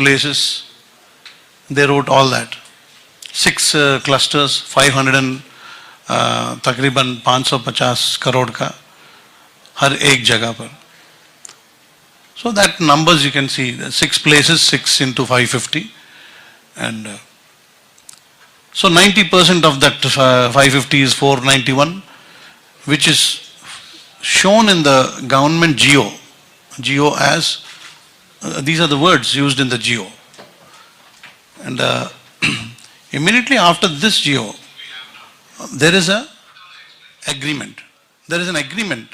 places, they wrote all that. 6 clusters, 500 and तकरीबन 550 करोड़ का हर एक जगह पर. So that numbers you can see, 6 places, 6 into 550, and so 90% of that 550 is 491, which is shown in the government geo as these are the words used in the geo, and immediately after this geo there is an agreement. There is an agreement.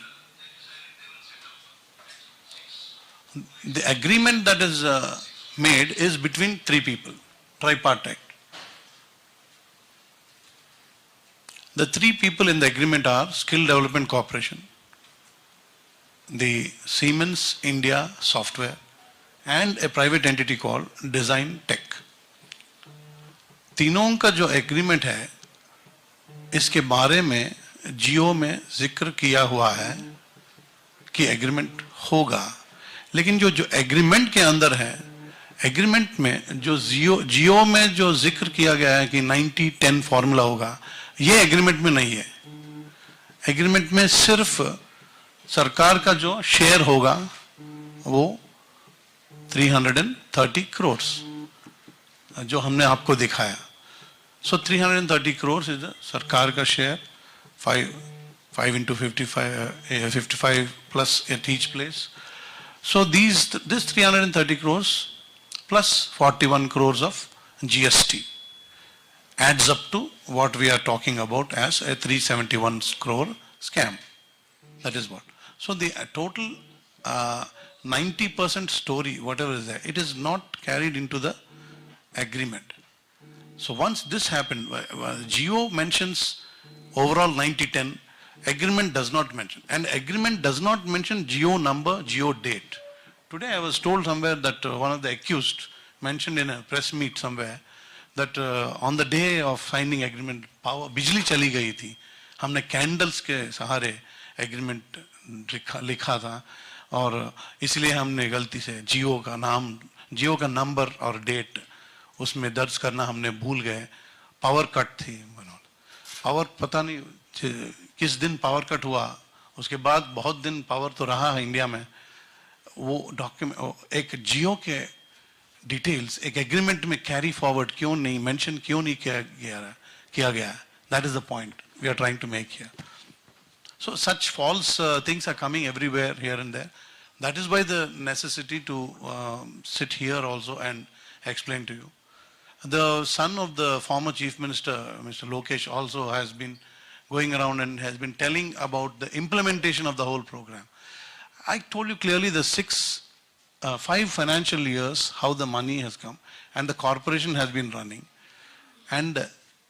The agreement that is made is between 3 people, tripartite. The 3 people in the agreement are Skill Development Corporation, the Siemens India Software, and a private entity called Design Tech. तीनों का जो agreement है, इसके बारे में जियो में जिक्र किया हुआ है कि एग्रीमेंट होगा, लेकिन जो एग्रीमेंट के अंदर है, एग्रीमेंट में जो जियो में जो जिक्र किया गया है कि 90-10 फॉर्मूला होगा, ये एग्रीमेंट में नहीं है. एग्रीमेंट में सिर्फ सरकार का जो शेयर होगा वो 330 करोड़ जो हमने आपको दिखाया. So 330 crores is the सरकार का share, 5 into 55 plus at each place. So this 330 crores plus 41 crores of GST adds up to what we are talking about as a 371 crore scam. That is what. So the total 90% story, whatever is there, it is not carried into the agreement. So once this happened, Geo mentions overall 90-10, agreement does not mention. And agreement does not mention Geo number, Geo date. Today I was told somewhere that one of the accused mentioned in a press meet somewhere that on the day of signing agreement, power, बिजली चली गई थी. हमने candles के सहारे agreement लिखा था और इसलिए हमने गलती से Geo का नाम, Geo का number और date उसमें दर्ज करना हमने भूल गए. पावर कट थी, पावर पता नहीं किस दिन पावर कट हुआ, उसके बाद बहुत दिन पावर तो रहा है इंडिया में. वो डॉक्यूमेंट एक जियो के डिटेल्स एक एग्रीमेंट में कैरी फॉरवर्ड क्यों नहीं, मेंशन क्यों नहीं किया गया. That is the point we are trying to make here. So such false things are coming everywhere here and there. That is why the necessity to sit here also and explain to you. The son of the former Chief Minister, Mr. Lokesh, also has been going around and has been telling about the implementation of the whole program. I told you clearly the 5 financial years, how the money has come and the corporation has been running, and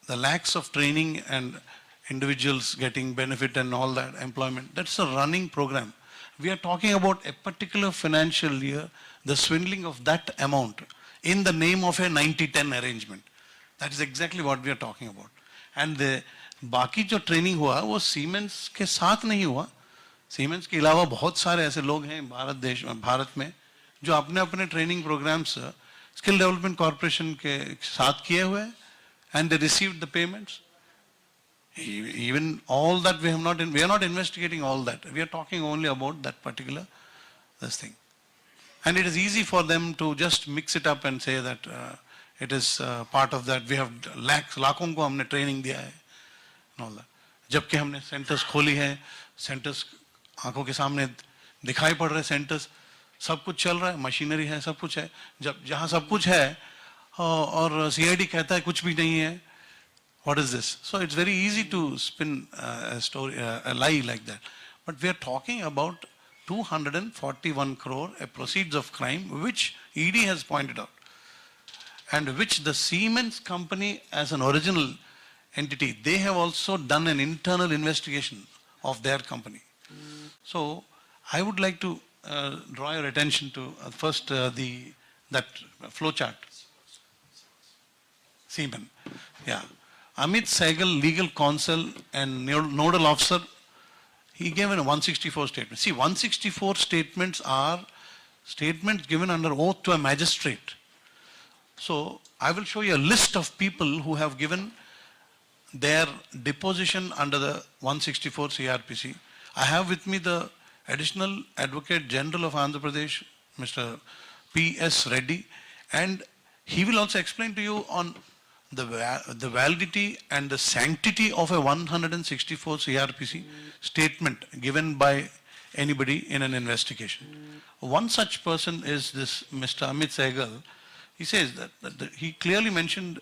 the lakhs of training and individuals getting benefit and all that employment, that's a running program. We are talking about a particular financial year, the swindling of that amount in the name of a 90-10 arrangement. That is exactly what we are talking about. And the बाकी जो training हुआ वो siemens के साथ नहीं हुआ. Siemens के अलावा बहुत सारे ऐसे लोग हैं भारत में जो अपने अपने training programs skill development corporation के साथ किए हुए हैं, and they received the payments. Even all that we are not investigating all that. We are talking only about that particular this thing. And it is easy for them to just mix it up and say that it is part of that. We have लाखों को हमने training दिया है and all that. जबकि हमने centres खोली है, centres आंखों के सामने दिखाई पड़ रहे सेंटर्स, सब कुछ चल रहा है, मशीनरी है, सब कुछ है. जब जहाँ सब कुछ है और CID कहता है कुछ भी नहीं है, what is this? So it's very easy to spin a story, a lie like that. But we are talking about 241 crore proceeds of crime, which ED has pointed out, and which the Siemens company as an original entity, they have also done an internal investigation of their company. So I would like to draw your attention to first that flow chart. Siemens, yeah. Amit Sehgal, legal counsel and nodal officer, he gave a 164 statement. See, 164 statements are statements given under oath to a magistrate. So I will show you a list of people who have given their deposition under the 164 CRPC. I have with me the Additional Advocate General of Andhra Pradesh, Mr. P.S. Reddy, and he will also explain to you on the validity and the sanctity of a 164 CRPC statement given by anybody in an investigation. One such person is this Mr. Amit Sehgal. He says that he clearly mentioned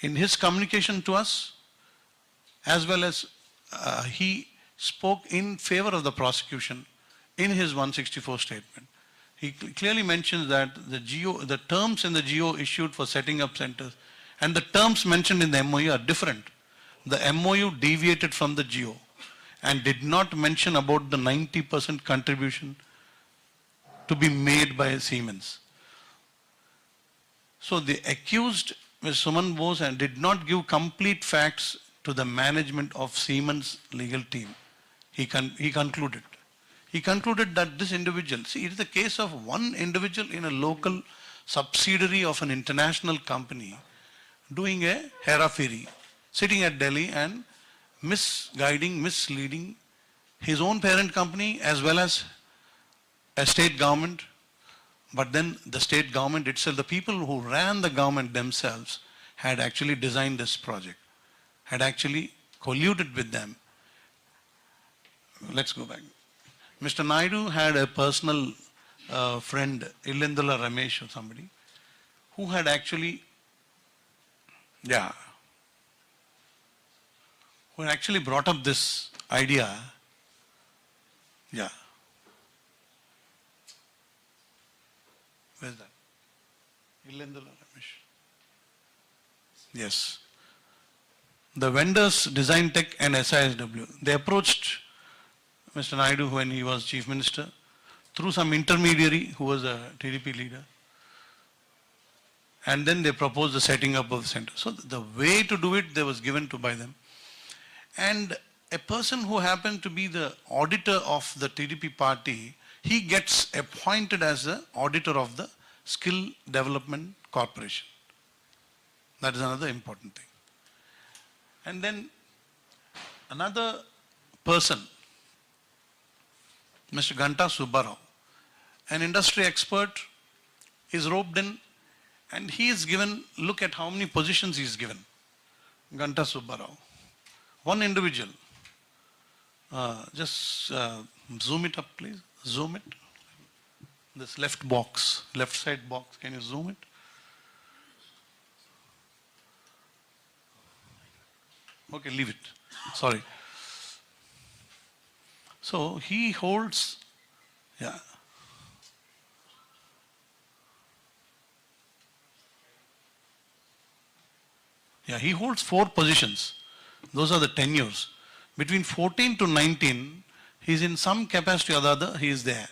in his communication to us, as well as he spoke in favor of the prosecution in his 164 statement. He clearly mentions that the terms in the GO issued for setting up centers and the terms mentioned in the MOU are different. The MOU deviated from the GO and did not mention about the 90% contribution to be made by Siemens. So the accused, Ms. Suman Bose, and did not give complete facts to the management of Siemens legal team. He concluded. He concluded that this individual, see, it is the case of one individual in a local subsidiary of an international company doing a hera-pheri, sitting at Delhi and misleading his own parent company as well as a state government. But then the state government itself, the people who ran the government themselves had actually designed this project, had actually colluded with them. Let's go back. Mr. Naidu had a personal friend, Illendula Ramesh or somebody, who had actually, who had actually brought up this idea. Where's that? Illendula Ramesh. Yes. The vendors, Design Tech and SISW, they approached Mr. Naidu when he was Chief Minister through some intermediary who was a TDP leader. And then they proposed the setting up of the center. So the way to do it, they was given to by them. And a person who happened to be the auditor of the TDP party, he gets appointed as the auditor of the Skill Development Corporation. That is another important thing. And then another person, Mr. Ganta Subbarao, an industry expert, is roped in and he is given, look at how many positions he is given. Ganta Subbarao. One individual. Just zoom it up, please. Zoom it. This left box, left side box, can you zoom it? Okay, leave it. Sorry. So he holds, he holds 4 positions. Those are the tenures. Between 14 to 19, he is in some capacity or the other, he is there.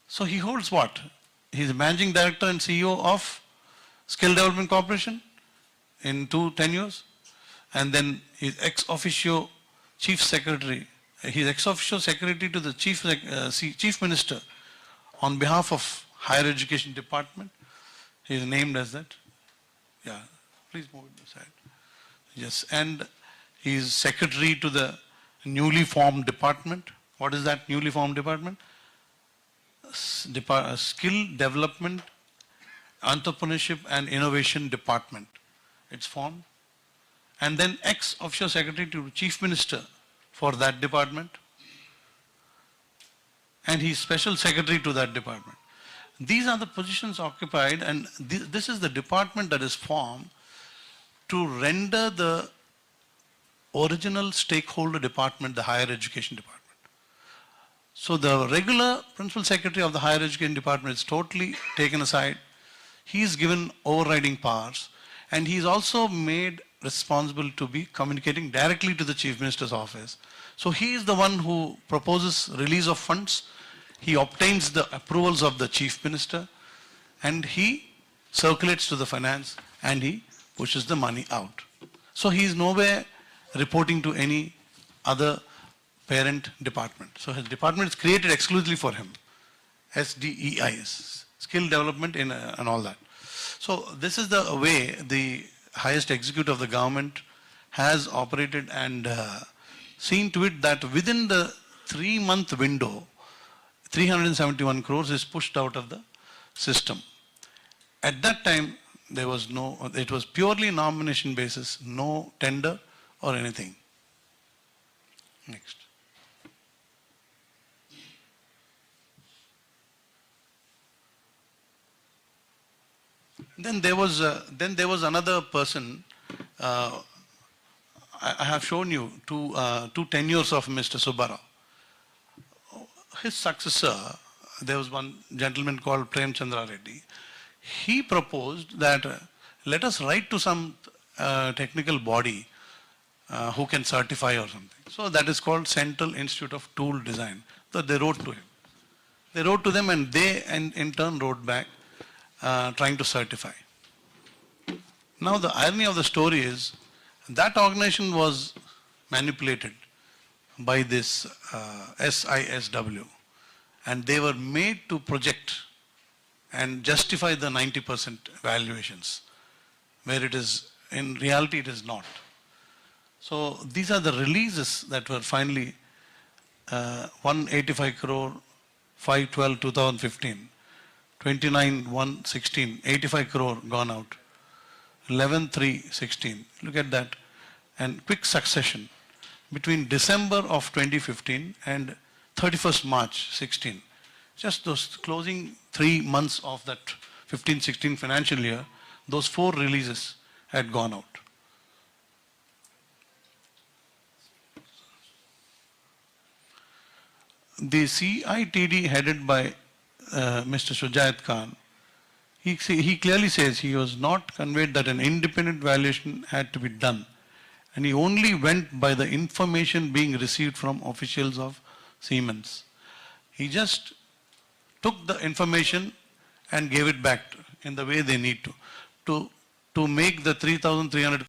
So he holds what? He is Managing Director and CEO of Skill Development Corporation in 2 tenures. And then he is ex officio Chief Secretary. He is ex officio Secretary to the Chief Minister on behalf of Higher Education Department. He is named as that. Yeah, please move it aside. Yes, and he is Secretary to the newly formed department. What is that newly formed department? Skill Development, Entrepreneurship and Innovation Department. It's formed. And then ex-officio Secretary to Chief Minister for that department. And he's Special Secretary to that department. These are the positions occupied, and this is the department that is formed to render the original stakeholder department, the Higher Education Department. So the regular Principal Secretary of the Higher Education Department is totally taken aside. He is given overriding powers, and he is also made responsible to be communicating directly to the Chief Minister's office. So he is the one who proposes release of funds. He obtains the approvals of the Chief Minister, and he circulates to the finance, and he pushes the money out. So he is nowhere reporting to any other parent department. So his department is created exclusively for him. SDEIS, Skill Development and all that. So this is the way the highest executive of the government has operated and seen to it that within the 3-month window, 371 crores is pushed out of the system. At that time, there was no, it was purely nomination basis, no tender or anything. Next. Then there was another person. I have shown you two tenures of Mr. Subbarao. His successor, there was one gentleman called Prem Chandra Reddy. He proposed that let us write to some technical body who can certify or something. So that is called Central Institute of Tool Design. So they wrote to him. They wrote to them and they in turn wrote back trying to certify. Now the irony of the story is that organization was manipulated by this SISW, and they were made to project and justify the 90% valuations, where it is, in reality it is not. So these are the releases that were finally 185 crore, 5/12/2015, 29/1/16, 85 crore gone out, 11/3/16. Look at that, and quick succession between December of 2015 and 31st March 16. Just those closing 3 months of that 15-16 financial year, those 4 releases had gone out. The CITD headed by Mr. Shujait Khan, he clearly says he was not conveyed that an independent valuation had to be done, and he only went by the information being received from officials of Siemens. He just took the information and gave it back in the way they need to make the 3,300